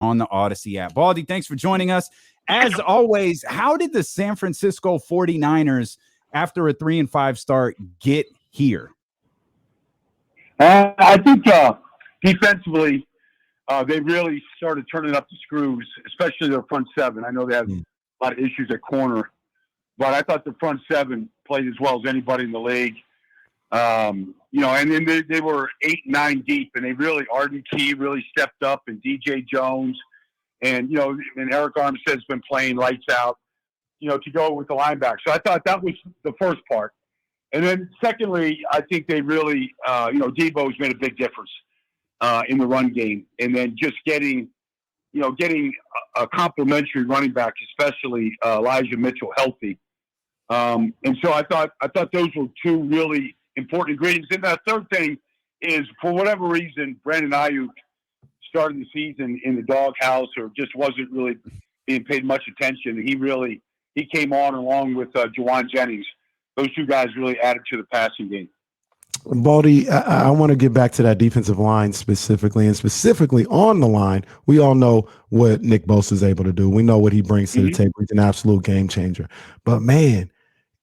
on the Audacy app. Baldy, thanks for joining us. As always, how did the San Francisco 49ers, after a 3-5 start, get here? I think defensively, they really started turning up the screws, especially their front seven. I know they have a lot of issues at corner, but I thought the front seven played as well as anybody in the league. And then they were 8-9 deep, and they really, Arden Key really stepped up, and DJ Jones, and Eric Armstead's been playing lights out, to go with the linebacker. So I thought that was the first part. And then secondly, I think they really, Debo's made a big difference in the run game, and then just getting a complimentary running back, especially Elijah Mitchell, healthy. And so I thought those were two really important ingredients. And the third thing is, for whatever reason, Brandon Ayuk started the season in the doghouse, or just wasn't really being paid much attention. He came on along with Juwan Jennings. Those two guys really added to the passing game. Baldy, I want to get back to that defensive line specifically, and specifically on the line. We all know what Nick Bosa is able to do. We know what he brings to the table. He's an absolute game changer. But, man,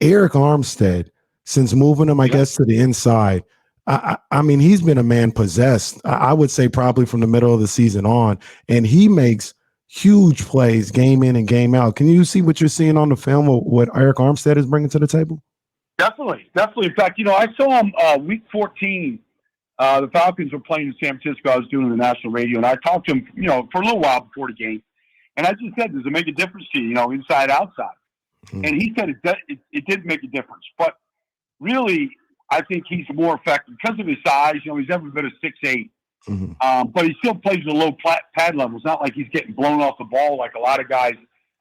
Eric Armstead, since moving him, I guess, to the inside, I mean, he's been a man possessed, I would say probably from the middle of the season on, and he makes huge plays game in and game out. Can you see what you're seeing on the film of what Eric Armstead is bringing to the table? Definitely. In fact, I saw him week 14. The Falcons were playing in San Francisco. I was doing the national radio, and I talked to him, for a little while before the game. And I just said, does it make a difference to you, inside, outside? And he said it did make a difference. But really, I think he's more effective because of his size. He's never been a 6'8". But he still plays at a low pad level. It's not like he's getting blown off the ball like a lot of guys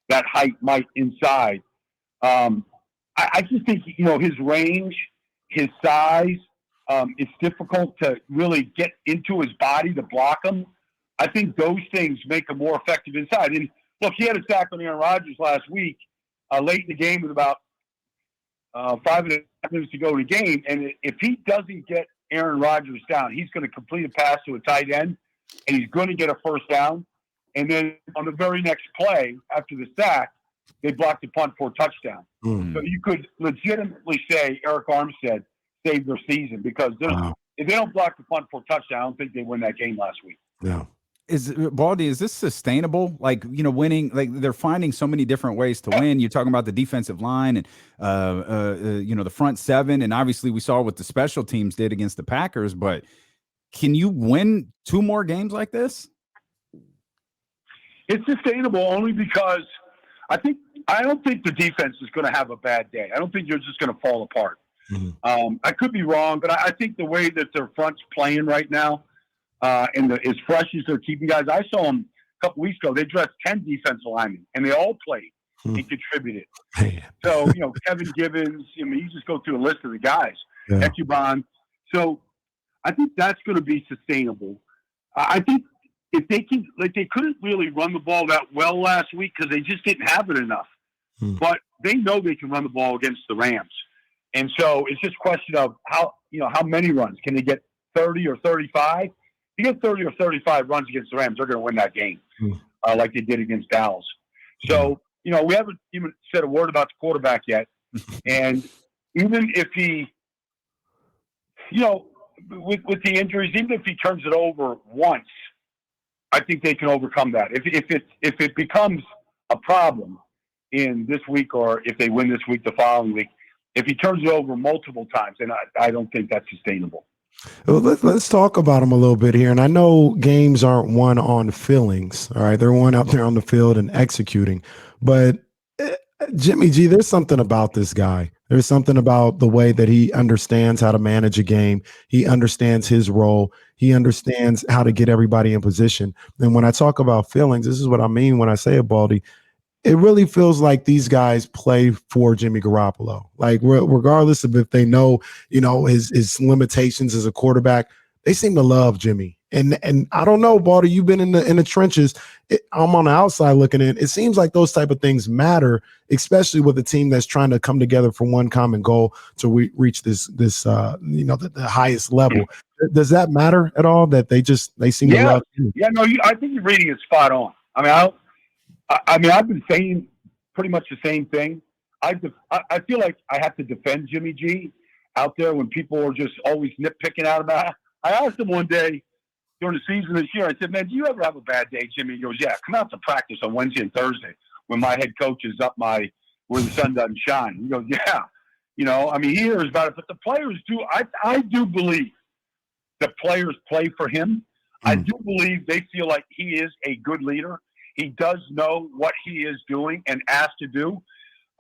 that height might inside. I just think, his range, his size, it's difficult to really get into his body to block him. I think those things make him more effective inside. And look, he had a sack on Aaron Rodgers last week, late in the game with about 5.5 minutes to go in the game. And if he doesn't get Aaron Rodgers down, he's going to complete a pass to a tight end, and he's going to get a first down. And then on the very next play after the sack, they blocked the punt for a touchdown. So you could legitimately say Eric Armstead saved their season, because if they don't block the punt for a touchdown, I don't think they win that game last week. Yeah. Baldy, is this sustainable? Winning, they're finding so many different ways to win. You're talking about the defensive line and, the front seven. And obviously we saw what the special teams did against the Packers, but can you win 2 more games like this? It's sustainable only because I don't think the defense is going to have a bad day. I don't think you're just going to fall apart. I could be wrong, but I think the way that their front's playing right now, and as fresh as they're keeping guys. I saw them a couple weeks ago. They dressed 10 defensive linemen, and they all played and contributed. So, Kevin Gibbons, you just go through a list of the guys. Ecubon. So I think that's going to be sustainable. I think if they can, they couldn't really run the ball that well last week because they just didn't have it enough. But they know they can run the ball against the Rams. And so it's just a question of how many runs. Can they get 30 or 35? If you get 30 or 35 runs against the Rams, they're going to win that game, like they did against Dallas. So, we haven't even said a word about the quarterback yet. And even if he, with the injuries, even if he turns it over once, I think they can overcome that. If it becomes a problem in this week, or if they win this week, the following week, if he turns it over multiple times, then I don't think that's sustainable. Well, let's talk about him a little bit here. And I know games aren't won on feelings. All right. They're won out there on the field and executing. But Jimmy G, there's something about this guy. There's something about the way that he understands how to manage a game. He understands his role. He understands how to get everybody in position. And when I talk about feelings, this is what I mean when I say it, Baldy. It really feels like these guys play for Jimmy Garoppolo. Like, regardless of if they know, his limitations as a quarterback, they seem to love Jimmy. And I don't know, Baldy, you've been in the trenches. I'm on the outside looking in. It seems like those type of things matter, especially with a team that's trying to come together for one common goal to reach the highest level. Does that matter at all that they seem to love him? Yeah, no, I think you're reading it spot on. I mean, I've been saying pretty much the same thing. I feel like I have to defend Jimmy G out there when people are just always nitpicking out about it. I asked him one day during the season this year, I said, man, do you ever have a bad day, Jimmy? He goes, yeah, come out to practice on Wednesday and Thursday when my head coach is up where the sun doesn't shine. He goes, yeah. I mean, he hears about it, but the players do. I do believe the players play for him. I do believe they feel like he is a good leader. He does know what he is doing and asked to do.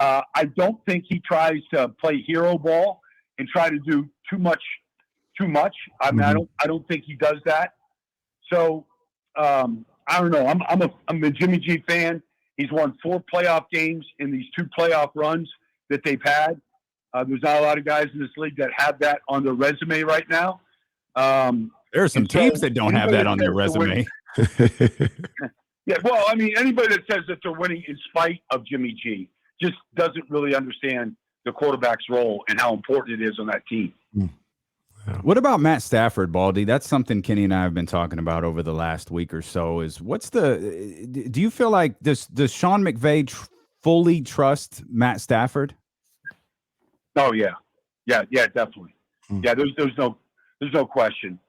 I don't think he tries to play hero ball and try to do too much. I mean, I don't think he does that. So I don't know. I'm a Jimmy G fan. He's won 4 playoff games in these 2 playoff runs that they've had. There's not a lot of guys in this league that have that on their resume right now. There are some teams that don't have that on their resume. Yeah, well, I mean, anybody that says that they're winning in spite of Jimmy G just doesn't really understand the quarterback's role and how important it is on that team. What about Matt Stafford, Baldy? That's something Kenny and I have been talking about over the last week or so. Do you feel like does Sean McVay fully trust Matt Stafford? Oh yeah, definitely. Yeah, there's no question.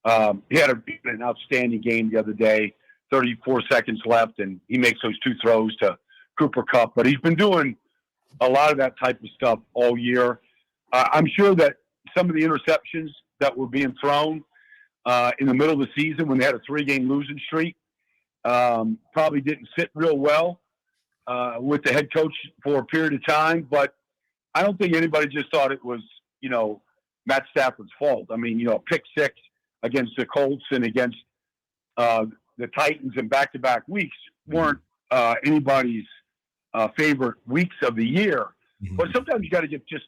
He had an outstanding game the other day. 34 seconds left, and he makes those 2 throws to Cooper Kupp. But he's been doing a lot of that type of stuff all year. I'm sure that some of the interceptions that were being thrown in the middle of the season when they had a 3-game losing streak probably didn't sit real well with the head coach for a period of time. But I don't think anybody just thought it was, Matt Stafford's fault. I mean, pick 6 against the Colts and against the Titans in back-to-back weeks weren't anybody's favorite weeks of the year. But sometimes you just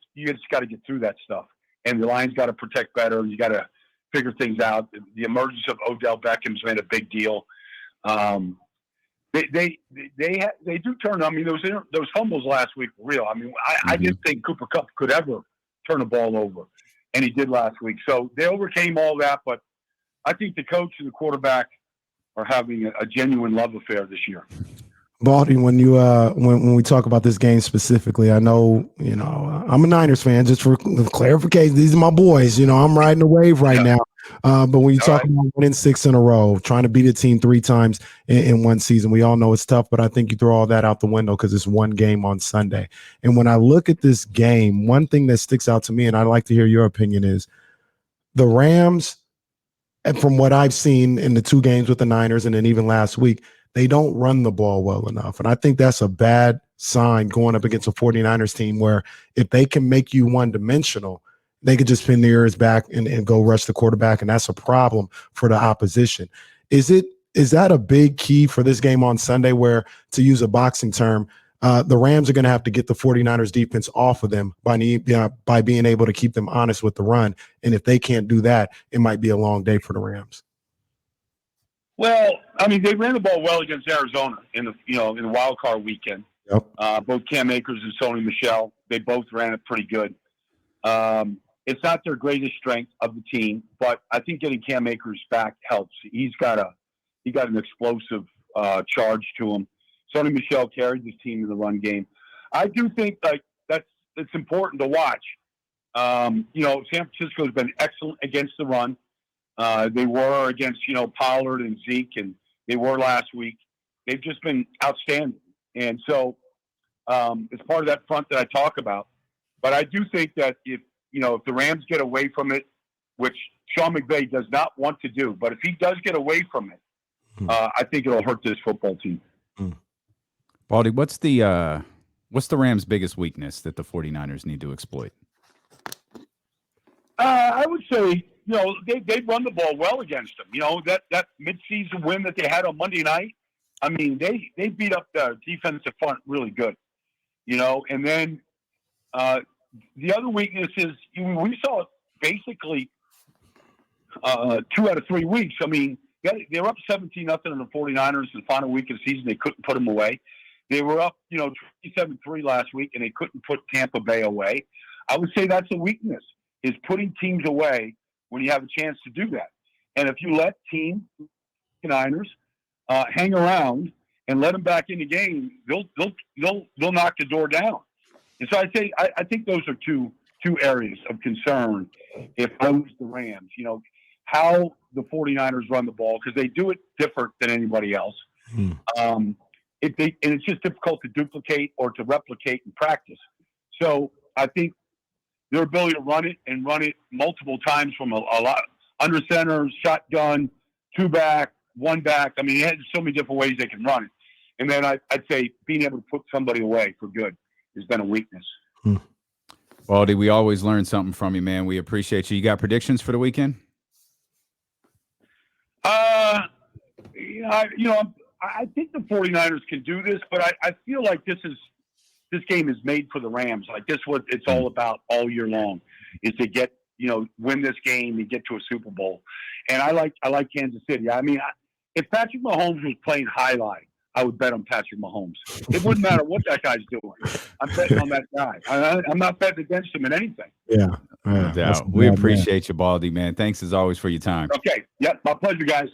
got to get through that stuff. And the Lions got to protect better. You got to figure things out. The emergence of Odell Beckham's made a big deal. They do turn. I mean, those fumbles last week were real. I mean, I didn't think Cooper Kupp could ever turn a ball over, and he did last week. So they overcame all that. But I think the coach and the quarterback are having a genuine love affair this year. Baldy, when you when we talk about this game specifically, I know I'm a Niners fan. Just for clarification, these are my boys. I'm riding the wave right now. But when you talk about winning 6 in a row, trying to beat a team 3 times in one season, we all know it's tough. But I think you throw all that out the window because it's one game on Sunday. And when I look at this game, one thing that sticks out to me, and I'd like to hear your opinion, is the Rams. And from what I've seen in the 2 games with the Niners, and then even last week, they don't run the ball well enough. And I think that's a bad sign going up against a 49ers team where if they can make you one-dimensional, they could just pin their ears back and go rush the quarterback, and that's a problem for the opposition. Is that a big key for this game on Sunday where, to use a boxing term, the Rams are going to have to get the 49ers defense off of them by being able to keep them honest with the run. And if they can't do that, it might be a long day for the Rams. Well, I mean, they ran the ball well against Arizona in the wild card weekend. Yep. Both Cam Akers and Sony Michel, they both ran it pretty good. It's not their greatest strength of the team, but I think getting Cam Akers back helps. He got an explosive charge to him. Sony Michel carried this team in the run game. I do think it's important to watch. San Francisco's been excellent against the run. They were against, Pollard and Zeke, and they were last week. They've just been outstanding. And so it's part of that front that I talk about. But I do think that if the Rams get away from it, which Sean McVay does not want to do, but if he does get away from it, I think it'll hurt this football team. Baldy, what's the Rams' biggest weakness that the 49ers need to exploit? I would say, they run the ball well against them. That midseason win that they had on Monday night, I mean, they beat up the defensive front really good, and then the other weakness is we saw basically 2 out of 3 weeks. I mean, they were up 17-0 on the 49ers in the final week of the season. They couldn't put them away. They were up, 27-3 last week, and they couldn't put Tampa Bay away. I would say that's a weakness, is putting teams away when you have a chance to do that. And if you let Team Niners hang around and let them back in the game, they'll knock the door down. And so I think those are two areas of concern if I lose the Rams. You know, how the 49ers run the ball, because they do it different than anybody else. And it's just difficult to duplicate or to replicate in practice. So I think their ability to run it multiple times from a lot under center, shotgun, 2-back, 1-back. I mean, there's so many different ways they can run it. And then I'd say being able to put somebody away for good has been a weakness. Baldy, we always learn something from you, man. We appreciate you. You got predictions for the weekend? I think the 49ers can do this, but I feel like this game is made for the Rams. Like this, what it's all about all year long is to get, win this game and get to a Super Bowl. And I like Kansas City. I mean, if Patrick Mahomes was playing highlight, I would bet on Patrick Mahomes. It wouldn't matter what that guy's doing. I'm betting on that guy. I'm not betting against him in anything. Yeah. No doubt. We appreciate you, Baldy, man. Thanks as always for your time. Okay. Yep. My pleasure, guys.